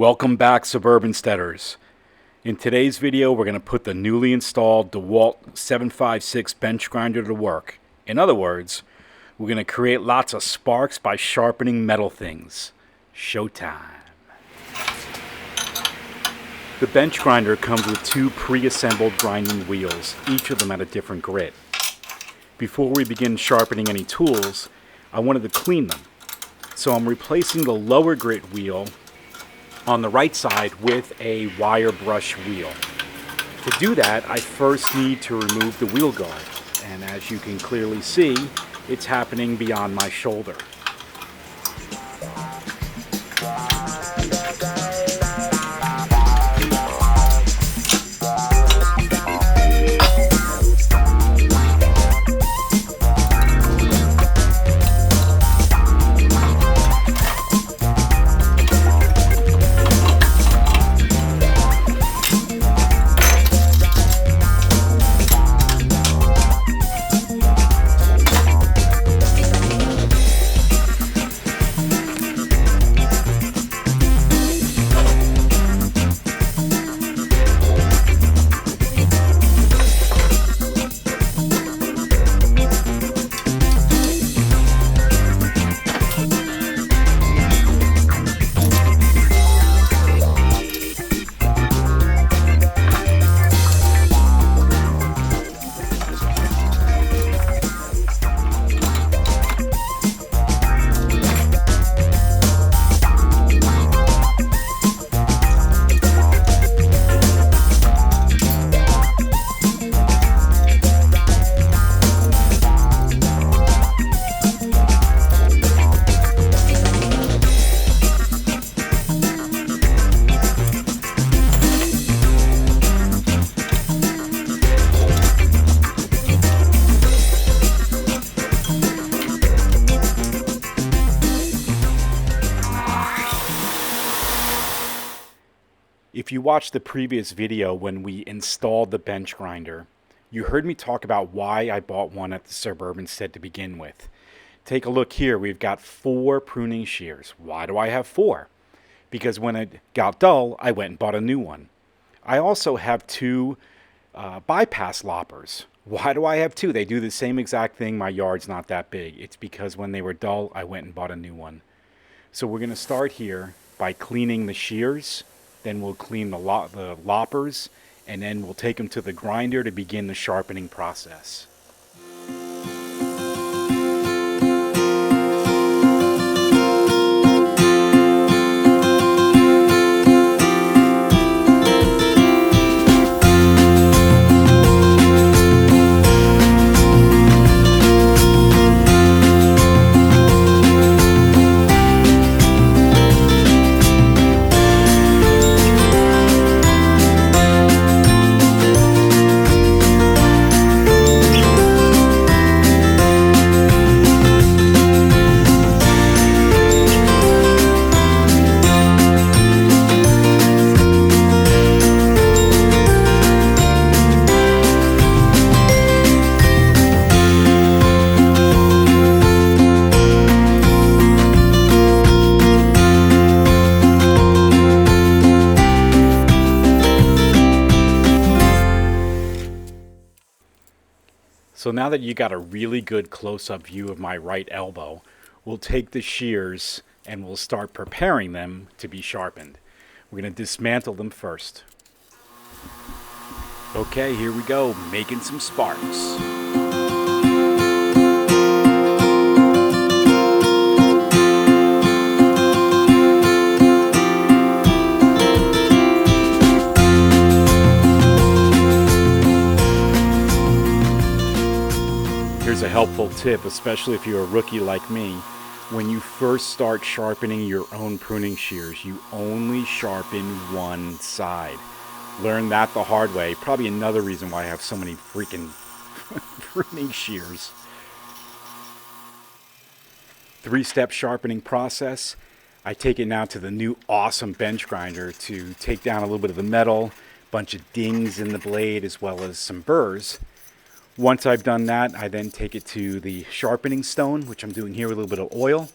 Welcome back, Suburbansteaders. In today's video, we're going to put the newly installed DEWALT 756 Bench Grinder to work. In other words, we're going to create lots of sparks by sharpening metal things. Showtime. The bench grinder comes with two pre-assembled grinding wheels, each of them at a different grit. Before we begin sharpening any tools, I wanted to clean them. So I'm replacing the lower grit wheel on the right side with a wire brush wheel. To do that, I first need to remove the wheel guard, and as you can clearly see, it's happening beyond my shoulder. If you watched the previous video when we installed the bench grinder, you heard me talk about why I bought one at the Suburbanstead to begin with. Take a look here. We've got 4 pruning shears. Why do I have 4? Because when it got dull, I went and bought a new one. I also have 2 bypass loppers. Why do I have 2? They do the same exact thing. My yard's not that big. It's because when they were dull, I went and bought a new one. So we're going to start here by cleaning the shears. Then we'll clean the loppers, and then we'll take them to the grinder to begin the sharpening process. So now that you got a really good close-up view of my right elbow, we'll take the shears and we'll start preparing them to be sharpened. We're going to dismantle them first. Okay, here we go, making some sparks. Here's a helpful tip, especially if you're a rookie like me. When you first start sharpening your own pruning shears, you only sharpen one side. Learn that the hard way. Probably another reason why I have so many freaking pruning shears. 3-step sharpening process. I take it now to the new awesome bench grinder to take down a little bit of the metal, bunch of dings in the blade, as well as some burrs. Once I've done that, I then take it to the sharpening stone, which I'm doing here with a little bit of oil,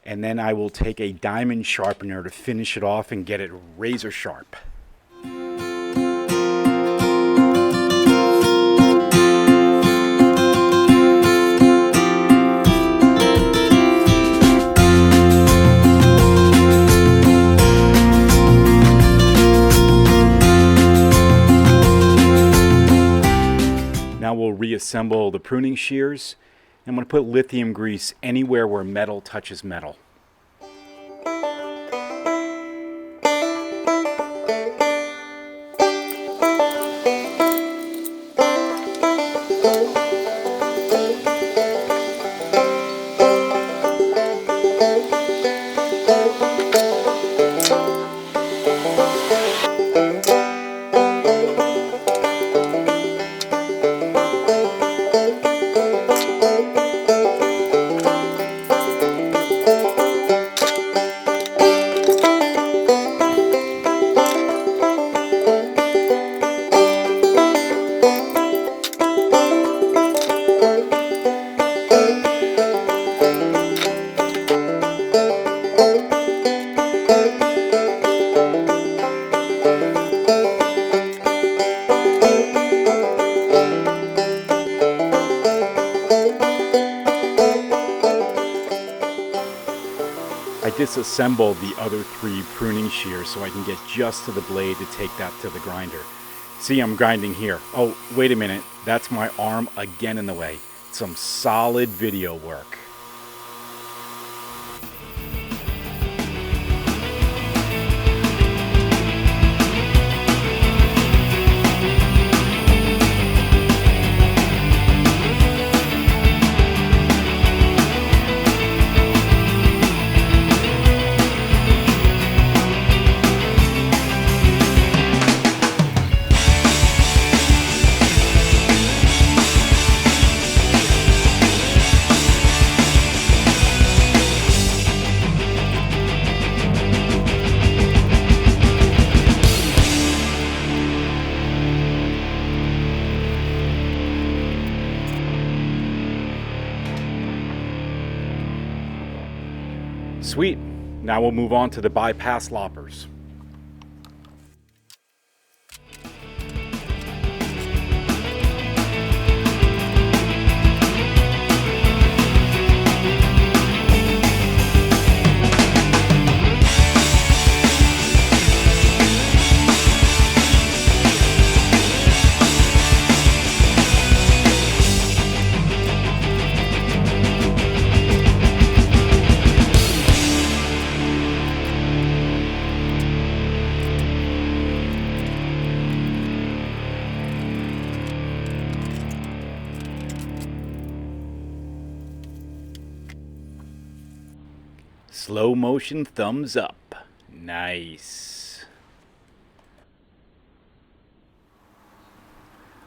And then I will take a diamond sharpener to finish it off and get it razor sharp. Now we'll reassemble the pruning shears. I'm going to put lithium grease anywhere where metal touches metal. I disassembled the other 3 pruning shears so I can get just to the blade to take that to the grinder. See, I'm grinding here. Oh, wait a minute. That's my arm again in the way. Some solid video work. Sweet. Now we'll move on to the bypass loppers. Slow motion thumbs up. Nice.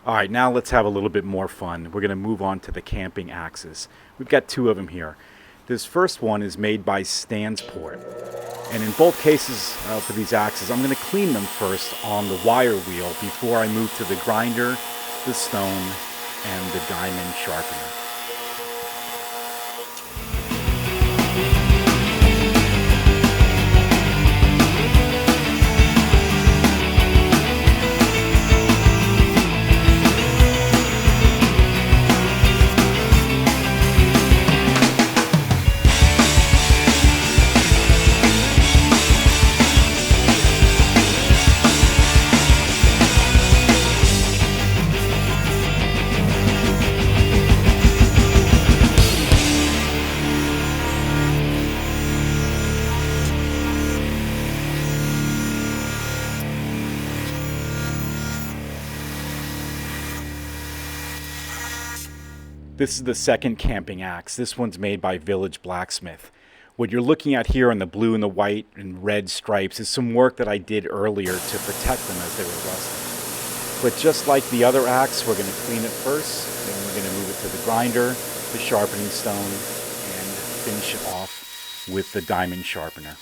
Alright, now let's have a little bit more fun. We're going to move on to the camping axes. We've got 2 of them here. This first one is made by Stansport. And in both cases for these axes, I'm going to clean them first on the wire wheel before I move to the grinder, the stone, and the diamond sharpener. This is the second camping axe. This one's made by Village Blacksmith. What you're looking at here on the blue and the white and red stripes is some work that I did earlier to protect them as they were rusting. But just like the other axe, we're going to clean it first, then we're going to move it to the grinder, the sharpening stone, and finish it off with the diamond sharpener.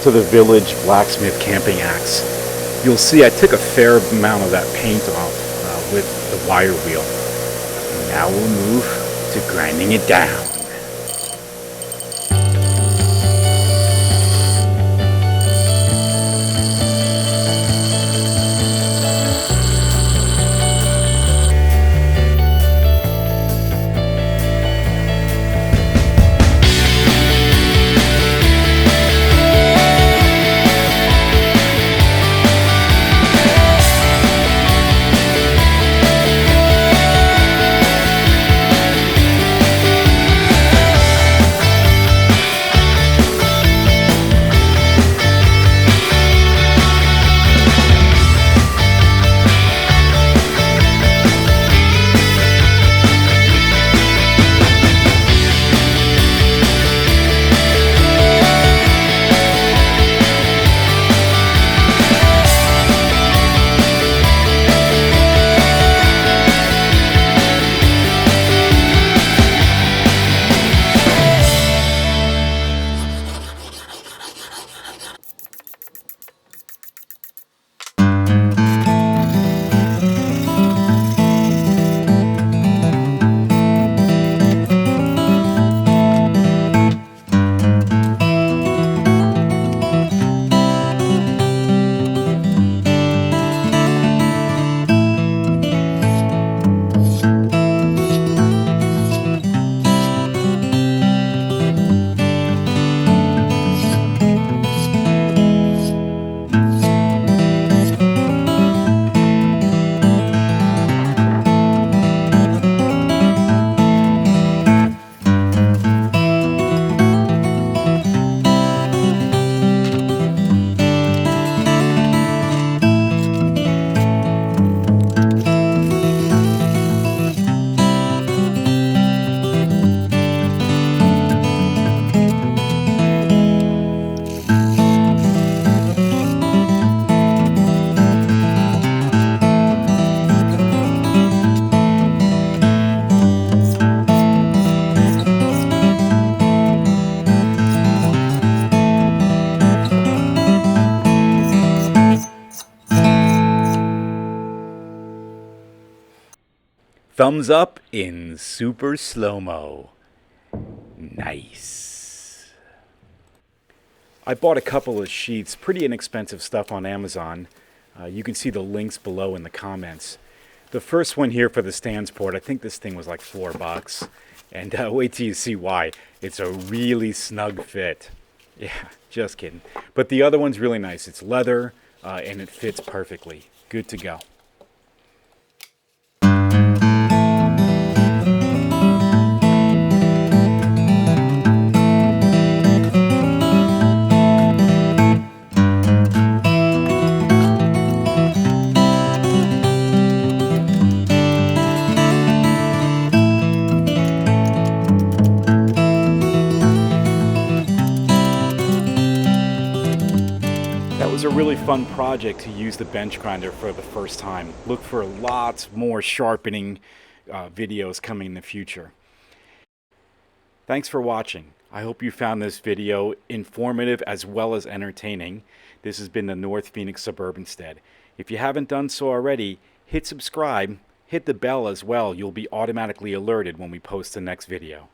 to the village blacksmith camping axe. You'll see I took a fair amount of that paint off with the wire wheel. Now we'll move to grinding it down. Thumbs up in super slow-mo. Nice. I bought a couple of sheets, pretty inexpensive stuff on Amazon. You can see the links below in the comments. The first one here for the stand support, I think this thing was like $4. And wait till you see why. It's a really snug fit. Yeah, just kidding. But the other one's really nice. It's leather and it fits perfectly. Good to go. That was a really fun project to use the bench grinder for the first time. Look for lots more sharpening videos coming in the future. Thanks for watching. I hope you found this video informative as well as entertaining. This has been the North Phoenix Suburbanstead. If you haven't done so already, hit subscribe, hit the bell as well. You'll be automatically alerted when we post the next video.